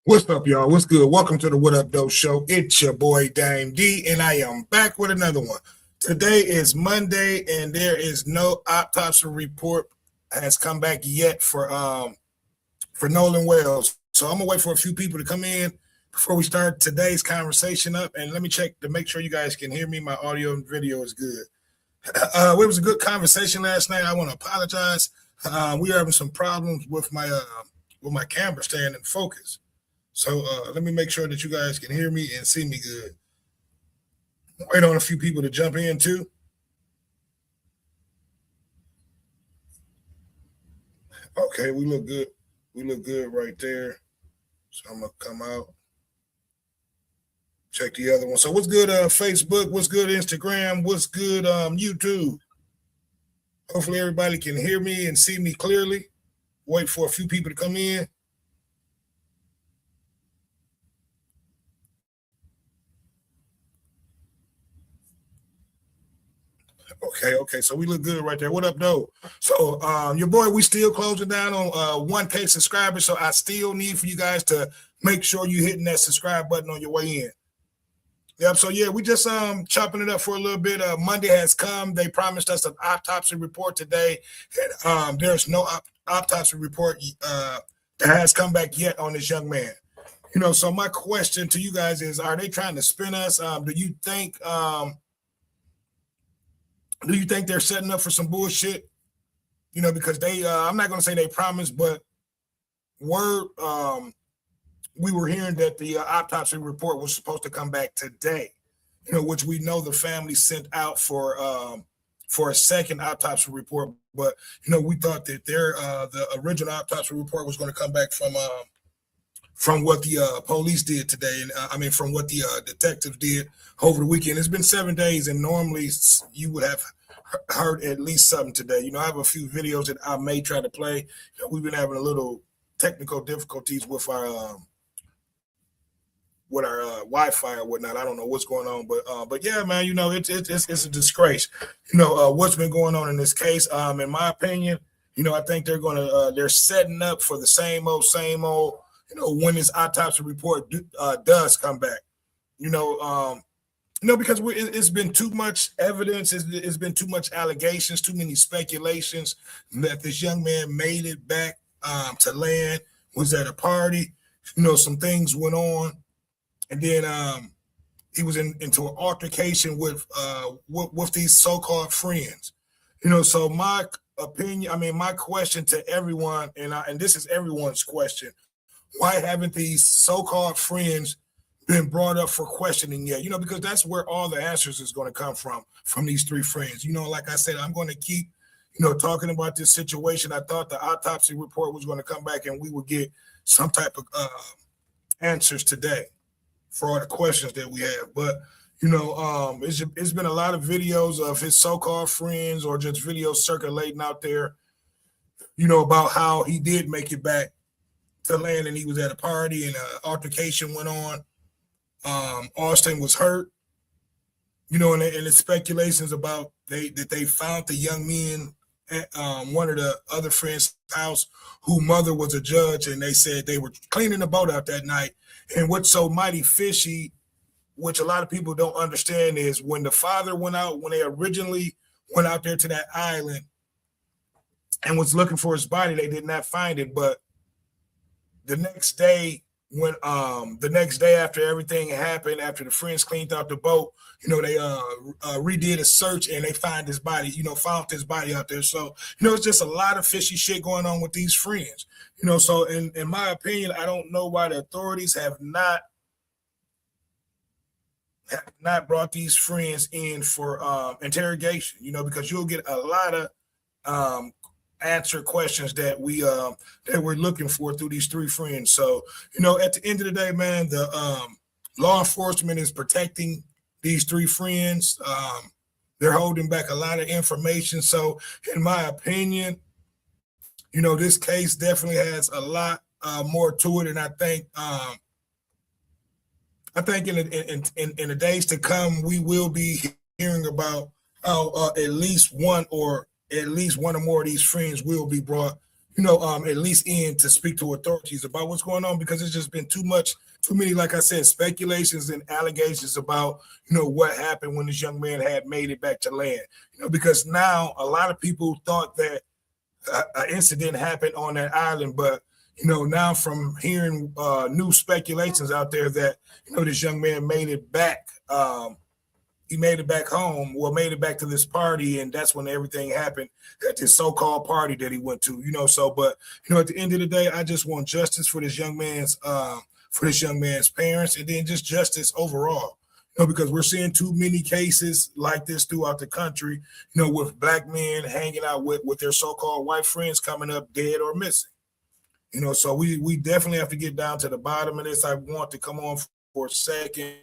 What's up, y'all? What's good? Welcome to the What Up Doe Show. It's your boy Dame D, and I am back with another one. Today is Monday, and there is no autopsy report has come back yet for Nolan Wells. So I'm gonna wait for a few people to come in before we start today's conversation up. And let me check to make sure you guys can hear me. My audio and video is good. It was a good conversation last night. I want to apologize. We are having some problems with my camera staying in focus. So let me make sure that you guys can hear me and see me good. Wait on a few people to jump in too. Okay, we look good. We look good right there. So I'm gonna come out. Check the other one. So what's good Facebook? What's good Instagram? What's good YouTube? Hopefully everybody can hear me and see me clearly. Wait for a few people to come in. Okay. So we look good right there. What up, though? So your boy, we still closing down on 1K subscribers. So I still need for you guys to make sure you hitting that subscribe button on your way in. Yep. So yeah, we just chopping it up for a little bit. Monday has come. They promised us an autopsy report today. And, there's no autopsy report that has come back yet on this young man. So my question to you guys is: are they trying to spin us? Do you think they're setting up for some bullshit? Because they, I'm not going to say they promised, but we were hearing that the autopsy report was supposed to come back today, which we know the family sent out for a second autopsy report. But, we thought that the original autopsy report was going to come back from what the police did today. And from what the detectives did over the weekend. It's been 7 days, and normally you would have heard at least something today. I have a few videos that I may try to play. We've been having a little technical difficulties with our Wi-Fi or whatnot. I don't know what's going on, but yeah, man, it's a disgrace. What's been going on in this case. In my opinion, I think they're setting up for the same old. When this autopsy report does come back, because it's been too much evidence. It's been too much allegations, too many speculations that this young man made it back to land, was at a party. Some things went on, and then he was into an altercation with these so-called friends. So my opinion, my question to everyone, and this is everyone's question: why haven't these so-called friends been brought up for questioning yet? Because that's where all the answers is going to come from these three friends. Like I said, I'm going to keep, talking about this situation. I thought the autopsy report was going to come back and we would get some type of answers today for all the questions that we have. But, it's been a lot of videos of his so-called friends or just videos circulating out there, about how he did make it back to land and he was at a party and an altercation went on. Austin was hurt, and the speculations about that they found the young men at one of the other friends' house whose mother was a judge, and they said they were cleaning the boat out that night. And what's so mighty fishy, which a lot of people don't understand, is when the father went out, when they originally went out there to that island and was looking for his body, they did not find it. But the next day, after everything happened, after the friends cleaned out the boat, they redid a search and they found his body out there. So, it's just a lot of fishy shit going on with these friends. So in my opinion, I don't know why the authorities have not brought these friends in for interrogation, because you'll get a lot of answer questions that we're looking for through these three friends. So, at the end of the day, man, the law enforcement is protecting these three friends. They're holding back a lot of information. So, in my opinion, this case definitely has a lot more to it, and I think in the days to come, we will be hearing about how at least one or more of these friends will be brought, at least in to speak to authorities about what's going on, because it's just been too many, like I said, speculations and allegations about, what happened when this young man had made it back to land. Because now a lot of people thought that an incident happened on that island, but now from hearing new speculations out there that this young man made it back. He made it back home, made it back to this party, and that's when everything happened at this so-called party that he went to. But at the end of the day, I just want justice for this young man's parents, and then just justice overall. Because we're seeing too many cases like this throughout the country, with black men hanging out with their so-called white friends coming up dead or missing. So we definitely have to get down to the bottom of this. I want to come on for a second,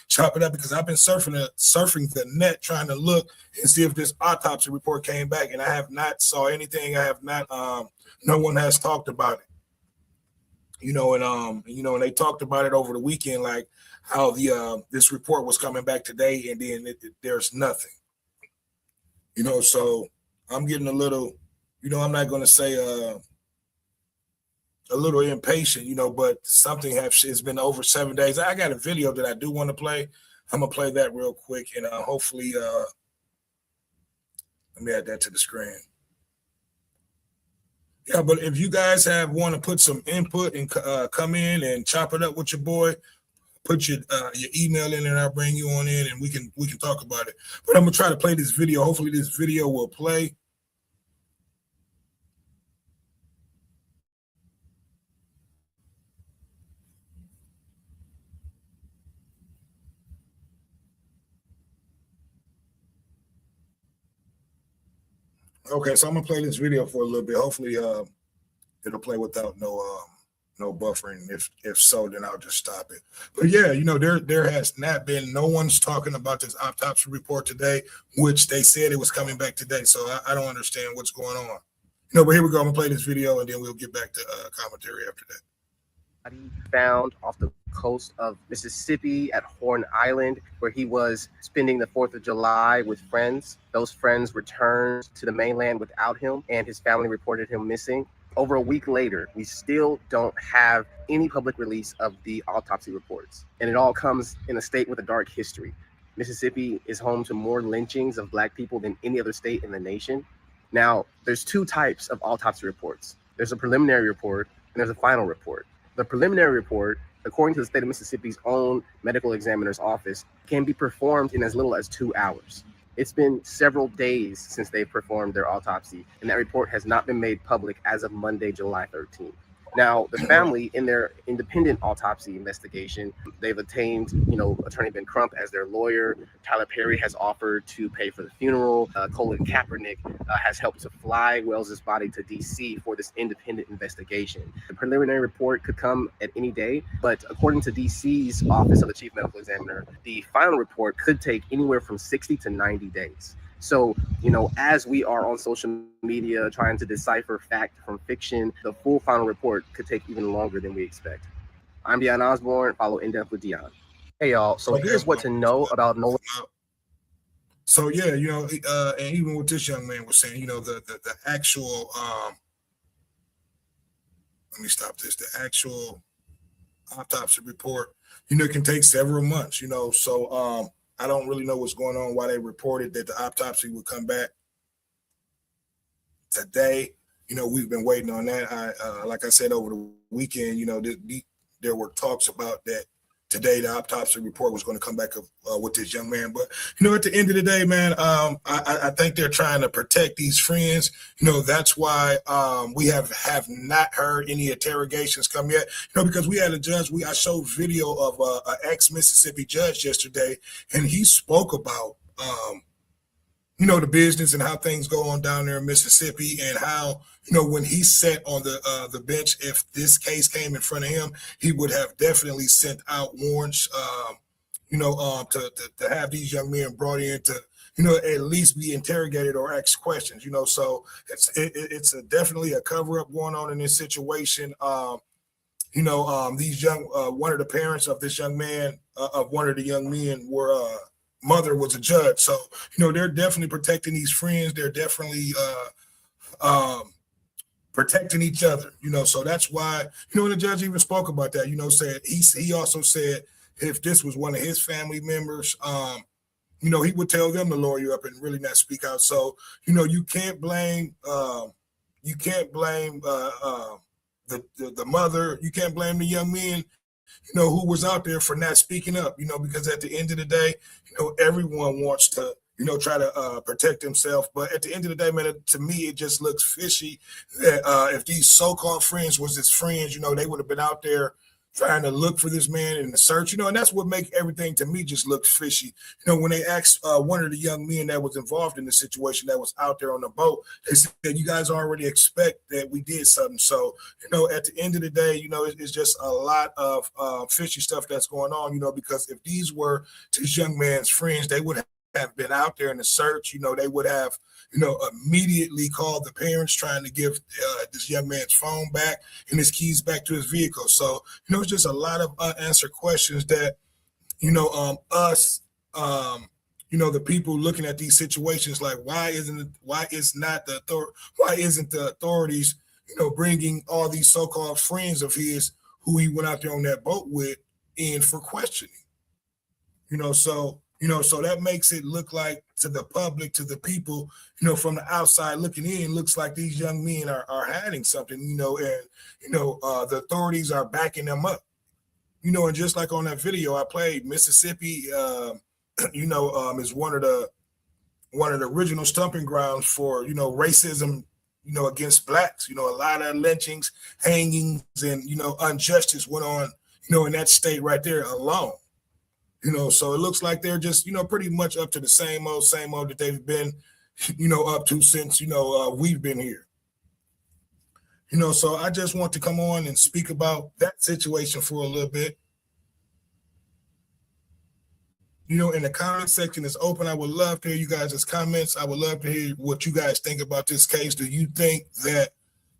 chop it up, because I've been surfing the net trying to look and see if this autopsy report came back, and I have not saw anything. I have not. No one has talked about it. And they talked about it over the weekend, like how this report was coming back today, and then there's nothing. So I'm getting a little. I'm not going to say a little impatient, but something it's been over 7 days. I got a video that I do want to play. I'm gonna play that real quick, and hopefully, let me add that to the screen. Yeah, but if you guys want to put some input and come in and chop it up with your boy, put your email in, and I'll bring you on in, and we can talk about it. But I'm gonna try to play this video. Hopefully, this video will play. Okay, so I'm gonna play this video for a little bit. Hopefully, it'll play without no buffering. If so, then I'll just stop it. But yeah, there has not been. No one's talking about this autopsy report today, which they said it was coming back today. So I don't understand what's going on. But here we go. I'm gonna play this video, and then we'll get back to commentary after that. Found off the coast of Mississippi at Horn Island, where he was spending the 4th of July with friends. Those friends returned to the mainland without him, and his family reported him missing. Over a week later, we still don't have any public release of the autopsy reports, and it all comes in a state with a dark history. Mississippi is home to more lynchings of Black people than any other state in the nation. Now, there's two types of autopsy reports. There's a preliminary report and there's a final report. The preliminary report, according to the state of Mississippi's own medical examiner's office, can be performed in as little as 2 hours. It's been several days since they've performed their autopsy, and that report has not been made public as of Monday, July 13th. Now, the family, in their independent autopsy investigation, they've obtained, Attorney Ben Crump as their lawyer. Tyler Perry has offered to pay for the funeral. Colin Kaepernick has helped to fly Wells's body to D.C. for this independent investigation. The preliminary report could come at any day, but according to D.C.'s Office of the Chief Medical Examiner, the final report could take anywhere from 60 to 90 days. So, as we are on social media trying to decipher fact from fiction, the full final report could take even longer than we expect. I'm Dion Osborne. Follow In Depth with Dion. Hey, y'all. So here's what to know about Nolan. So, yeah, and even what this young man was saying, the actual, let me stop this, the actual autopsy report, can take several months, so, I don't really know what's going on, why they reported that the autopsy would come back today. We've been waiting on that. Like I said, over the weekend, there were talks about that today. The autopsy report was going to come back with this young man. But, at the end of the day, man, I think they're trying to protect these friends. That's why we have not heard any interrogations come yet. Because we had a judge. I showed video of an ex-Mississippi judge yesterday, and he spoke about, the business and how things go on down there in Mississippi, and how, when he sat on the bench, if this case came in front of him, he would have definitely sent out warrants, to have these young men brought in to, at least be interrogated or ask questions, so it's definitely a cover up going on in this situation. These one of the parents of this young man, of one of the young men were, mother was a judge. So, they're definitely protecting these friends. They're definitely protecting each other, so that's why, and the judge even spoke about that, said he also said if this was one of his family members, he would tell them to lower you up and really not speak out. So, you can't blame the mother. You can't blame the young men, who was out there for not speaking up, because at the end of the day, everyone wants to, try to protect himself. But at the end of the day, man, to me, it just looks fishy that if these so-called friends was his friends, they would have been out there trying to look for this man in the search, and that's what makes everything to me just look fishy. When they asked one of the young men that was involved in the situation that was out there on the boat, they said, you guys already expect that we did something. So, at the end of the day, it's just a lot of fishy stuff that's going on, because if these were this young man's friends, they would have been out there in the search. They would have, immediately called the parents trying to give this young man's phone back and his keys back to his vehicle. So, it's just a lot of unanswered questions that, the people looking at these situations, like, why isn't the authorities, bringing all these so-called friends of his who he went out there on that boat with in for questioning, so that makes it look like to the public, to the people, from the outside looking in, looks like these young men are hiding something, and, the authorities are backing them up, and just like on that video I played, Mississippi, is one of the original stumping grounds for, racism, against blacks. A lot of lynchings, hangings, and, injustice went on, in that state right there alone. So it looks like they're just, pretty much up to the same old that they've been, up to since, we've been here. So I just want to come on and speak about that situation for a little bit. And the comment section is open. I would love to hear you guys' comments. I would love to hear what you guys think about this case. Do you think that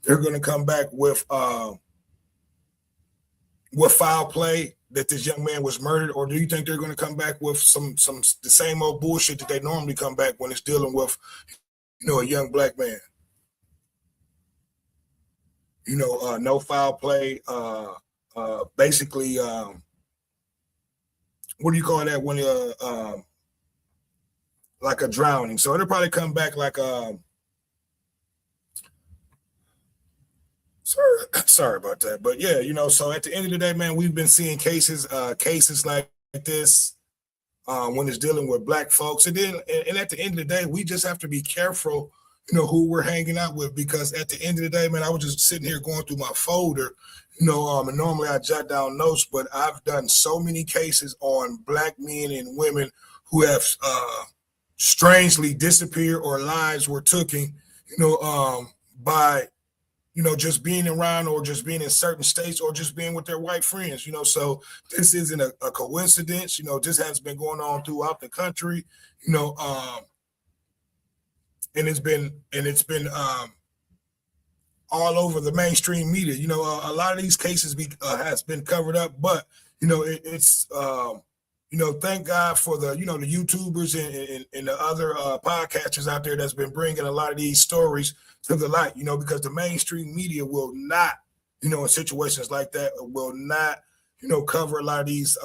they're going to come back with foul play, that this young man was murdered, or do you think they're going to come back with the same old bullshit that they normally come back when it's dealing with, a young black man? No foul play. Basically, what do you call that when like a drowning? So it'll probably come back like sorry about that, but yeah, so at the end of the day, man, we've been seeing cases like this when it's dealing with black folks, and at the end of the day, we just have to be careful, who we're hanging out with, because at the end of the day, man, I was just sitting here going through my folder, and normally I jot down notes, but I've done so many cases on black men and women who have strangely disappeared or lives were taken, by just being around, or just being in certain states, or just being with their white friends, so this isn't a coincidence, this has been going on throughout the country, and it's been all over the mainstream media. A lot of these cases has been covered up, but it's thank God for the the YouTubers and the other podcasters out there that's been bringing a lot of these stories to the light, because the mainstream media will not, in situations like that, will not, cover a lot of these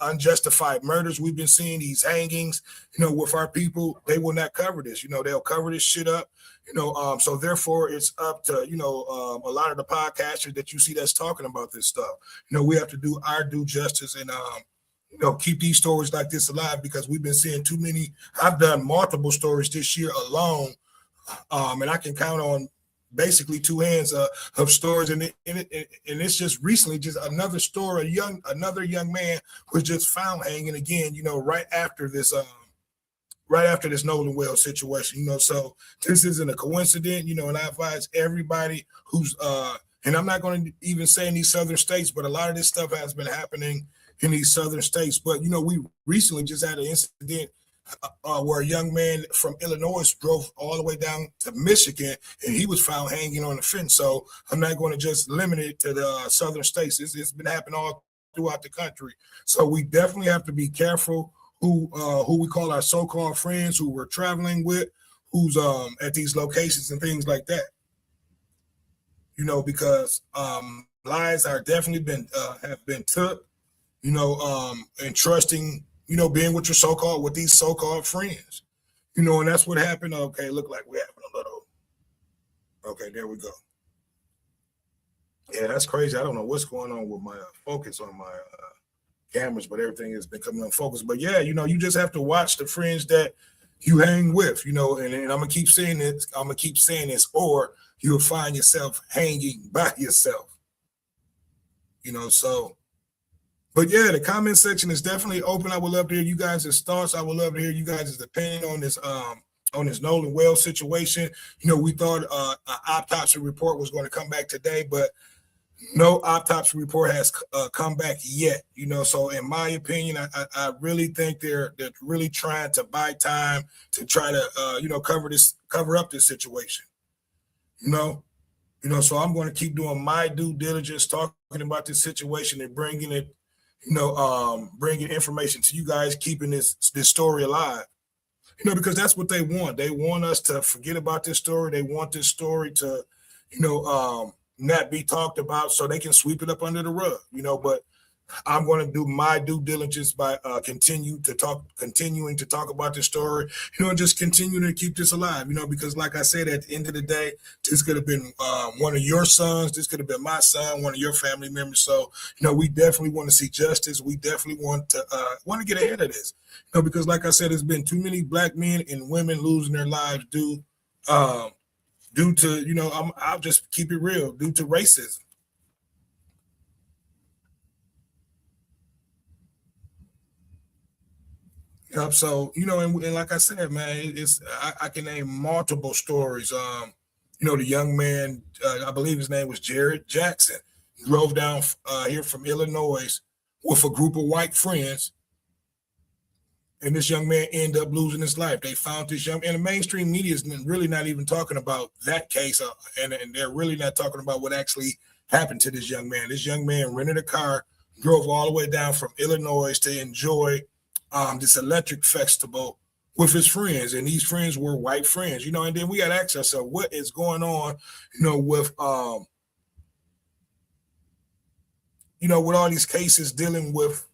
unjustified murders we've been seeing, these hangings, with our people. They will not cover this. They'll cover this shit up. So therefore, it's up to a lot of the podcasters that you see that's talking about this stuff. We have to do our due justice and keep these stories like this alive, because we've been seeing too many. I've done multiple stories this year alone, and I can count on basically two hands of stories, and it's just recently, just another story. Another young man was just found hanging again. Right after this Nolan Wells situation. So this isn't a coincidence. And I advise everybody who's and I'm not going to even say in these southern states, but a lot of this stuff has been happening in these southern states. But we recently just had an incident where a young man from Illinois drove all the way down to Michigan, and he was found hanging on the fence. So I'm not going to just limit it to the southern states. It's been happening all throughout the country. So we definitely have to be careful who we call our so-called friends, who we're traveling with, who's at these locations and things like that. Because lies are definitely been have been took, and trusting, being with your so-called with these so-called friends, and that's what happened. Okay, look like we're having a little. Okay, there we go. Yeah, that's crazy. I don't know what's going on with my focus on my cameras, but everything has been coming unfocused. But yeah, you just have to watch the friends that you hang with, and I'm gonna keep saying this. I'm gonna keep saying this, or you'll find yourself hanging by yourself. So. But yeah, the comment section is definitely open. I would love to hear you guys' thoughts. I would love to hear you guys' opinion on this Nolan Wells situation. We thought an autopsy report was going to come back today, but no autopsy report has come back yet. So in my opinion, I really think they're really trying to buy time to try to cover up this situation. So I'm going to keep doing my due diligence, talking about this situation and bringing it, bringing information to you guys, keeping this story alive. Because that's what they want. They want us to forget about this story. They want this story to, not be talked about so they can sweep it up under the rug. But I'm going to do my due diligence by continuing to talk about this story, and just continue to keep this alive, because like I said, at the end of the day, this could have been one of your sons. This could have been my son, one of your family members. So, we definitely want to see justice. We definitely want to get ahead of this, because like I said, there's been too many black men and women losing their lives due to, I'll just keep it real, due to racism. Yep. So, and like I said, man, I can name multiple stories. The young man, I believe his name was Jared Jackson, drove down here from Illinois with a group of white friends, and this young man ended up losing his life. They found this and the mainstream media is really not even talking about that case, and they're really not talking about what actually happened to this young man. This young man rented a car, drove all the way down from Illinois to enjoy this electric festival with his friends, and these friends were white friends, and then we got to ask ourselves what is going on, with with all these cases dealing with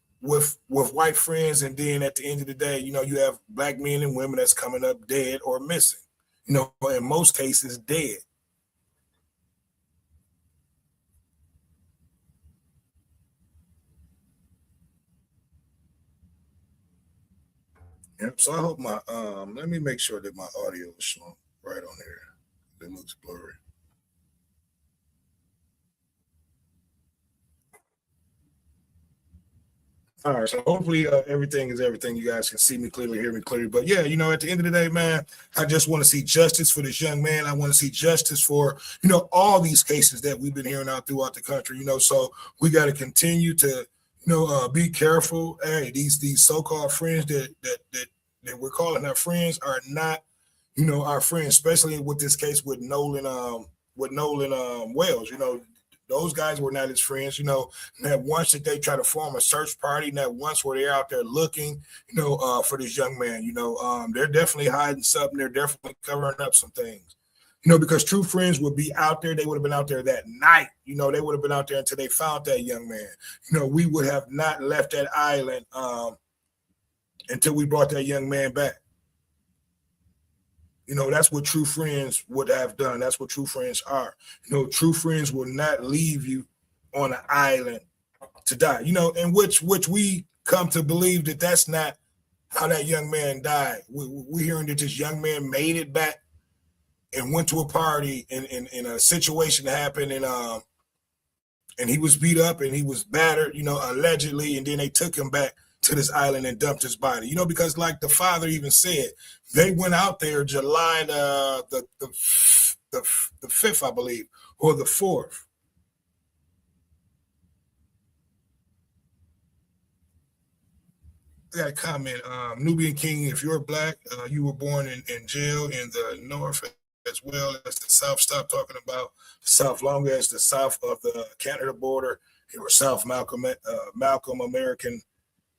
white friends, and then at the end of the day, you have black men and women that's coming up dead or missing, in most cases dead. Yep. So I hope my let me make sure that my audio is showing right on here. It looks blurry. All right, so hopefully everything is everything. You guys can see me clearly, hear me clearly. But yeah, at the end of the day, man, I just want to see justice for this young man. I want to see justice for all these cases that we've been hearing out throughout the country. So we got to continue to be careful. Hey, these so-called friends that we're calling our friends are not our friends, especially with this case with Nolan Wells. Those guys were not his friends. Not once did they try to form a search party. Not once were they out there looking, for this young man. They're definitely hiding something. They're definitely covering up some things. Because true friends would be out there. They would have been out there that night. They would have been out there until they found that young man. We would have not left that island until we brought that young man back. That's what true friends would have done. That's what true friends are. True friends will not leave you on an island to die. In which we come to believe that that's not how that young man died. We're hearing that this young man made it back and went to a party, and a situation happened, and he was beat up and he was battered, allegedly, and then they took him back to this island and dumped his body, because like the father even said, they went out there July the 5th, I believe, or the 4th. I got a comment. Nubian King, if you're black, you were born in jail in the North as well as the South. Stop talking about the South. Longer as the South of the Canada border, or South Malcolm American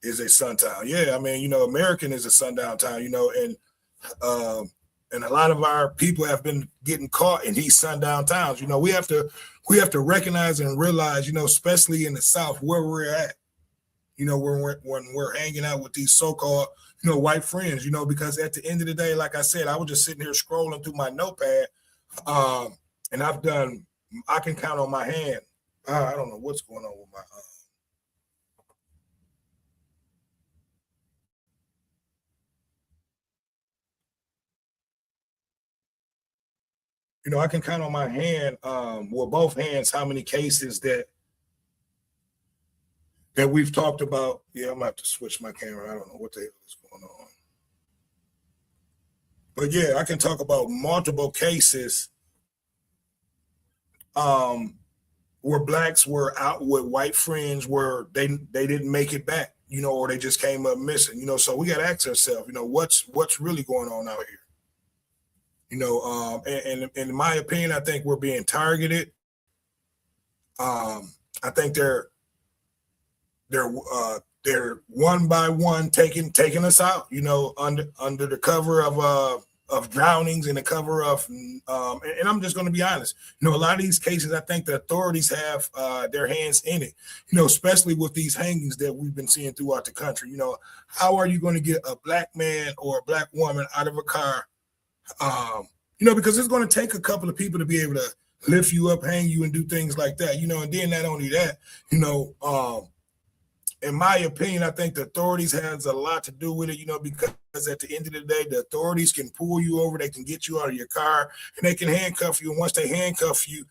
is a suntown. Yeah, I mean, American is a sundown town, and a lot of our people have been getting caught in these sundown towns. We have to recognize and realize, especially in the South, where we're at. When we're hanging out with these so-called, white friends. Because at the end of the day, like I said, I was just sitting here scrolling through my notepad, and I can count on my hand. I don't know what's going on with my. I can count on my hand, with both hands, how many cases that we've talked about. Yeah, I'm gonna have to switch my camera. I don't know what the hell is going on. But yeah, I can talk about multiple cases where blacks were out with white friends where they didn't make it back, or they just came up missing. So we got to ask ourselves, what's really going on out here? And in my opinion, I think we're being targeted. I think they're one by one taking us out, under the cover of drownings and the cover of, and I'm just going to be honest, a lot of these cases, I think the authorities have their hands in it, especially with these hangings that we've been seeing throughout the country. How are you going to get a black man or a black woman out of a car? Because it's going to take a couple of people to be able to lift you up, hang you, and do things like that, and then not only that, in my opinion, I think the authorities has a lot to do with it, because at the end of the day, the authorities can pull you over, they can get you out of your car, and they can handcuff you. And once they handcuff you,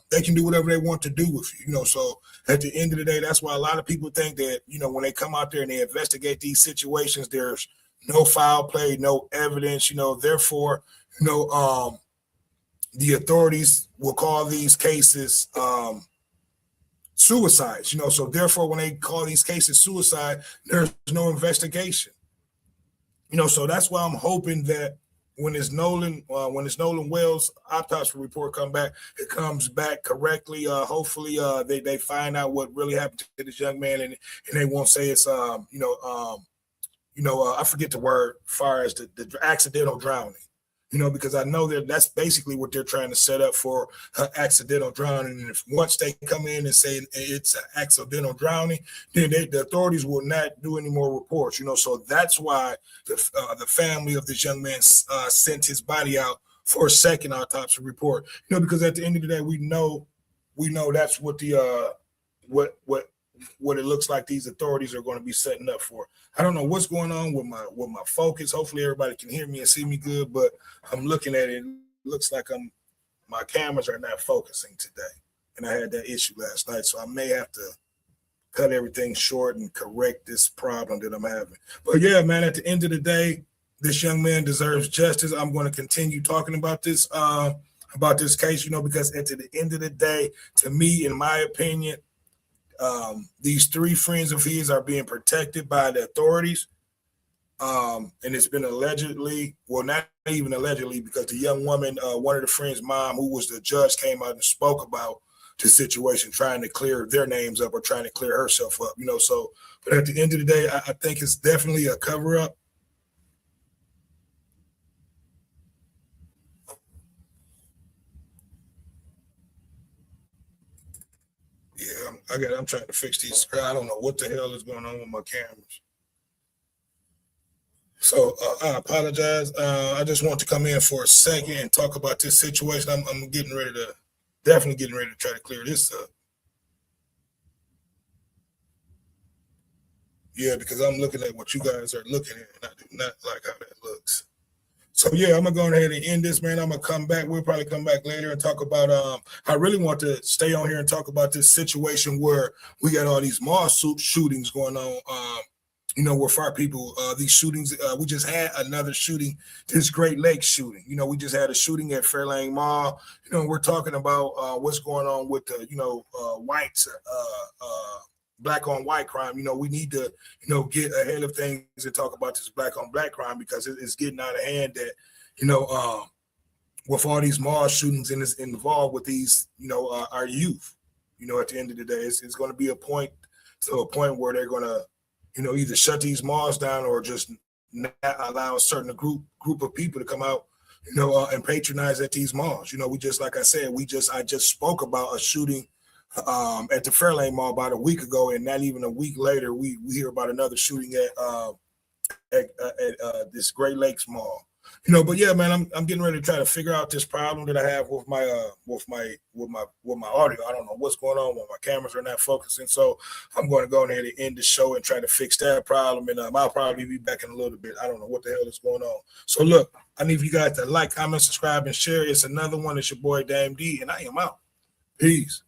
they can do whatever they want to do with you, So at the end of the day, that's why a lot of people think that, when they come out there and they investigate these situations, there's no foul play, no evidence, therefore, the authorities will call these cases suicides, so therefore when they call these cases suicide, there's no investigation, so that's why I'm hoping that when this Nolan Wells autopsy report it comes back correctly. Hopefully they find out what really happened to this young man, and they won't say it's I forget the word as far as the accidental drowning. Because I know that's basically what they're trying to set up for accidental drowning. And if once they come in and say it's an accidental drowning, then the authorities will not do any more reports. So that's why the family of this young man sent his body out for a second autopsy report. Because at the end of the day, we know that's what the what it looks like these authorities are going to be setting up for. I don't know what's going on with my focus. Hopefully everybody can hear me and see me good, but I'm looking at it. It looks like my cameras are not focusing today. And I had that issue last night. So I may have to cut everything short and correct this problem that I'm having. But yeah, man, at the end of the day, this young man deserves justice. I'm going to continue talking about this case, because at the end of the day, to me, in my opinion, these three friends of his are being protected by the authorities. And it's been allegedly, well, not even allegedly, because the young woman, one of the friends' mom, who was the judge, came out and spoke about the situation, trying to clear their names up or trying to clear herself up, So, but at the end of the day, I think it's definitely a cover up. Yeah, I'm trying to fix these. I don't know what the hell is going on with my cameras. So I apologize. I just want to come in for a second and talk about this situation. I'm definitely getting ready to try to clear this up. Yeah, because I'm looking at what you guys are looking at, and I do not like how that looks. So yeah, I'm gonna go ahead and end this, man. I'm gonna come back. We'll probably come back later and talk about. I really want to stay on here and talk about this situation where we got all these mall shootings going on. With our people, these shootings. We just had another shooting, this Great Lakes shooting. We just had a shooting at Fairlane Mall. We're talking about what's going on with the, whites, black on white crime. We need to, get ahead of things and talk about this black on black crime, because it's getting out of hand that, with all these mall shootings and it's involved with these, our youth, at the end of the day, it's going to be a point where they're going to, either shut these malls down or just not allow a certain group of people to come out, and patronize at these malls. We just, like I said, I just spoke about a shooting at the Fairlane Mall about a week ago, and not even a week later, we hear about another shooting at this Great Lakes Mall. But yeah, man, I'm getting ready to try to figure out this problem that I have with my audio. I don't know what's going on when my cameras are not focusing, so I'm going to go ahead and end the show and try to fix that problem. And I'll probably be back in a little bit. I don't know what the hell is going on. So look, I need you guys to like, comment, subscribe, and share. It's another one. It's your boy Dame D, and I am out. Peace.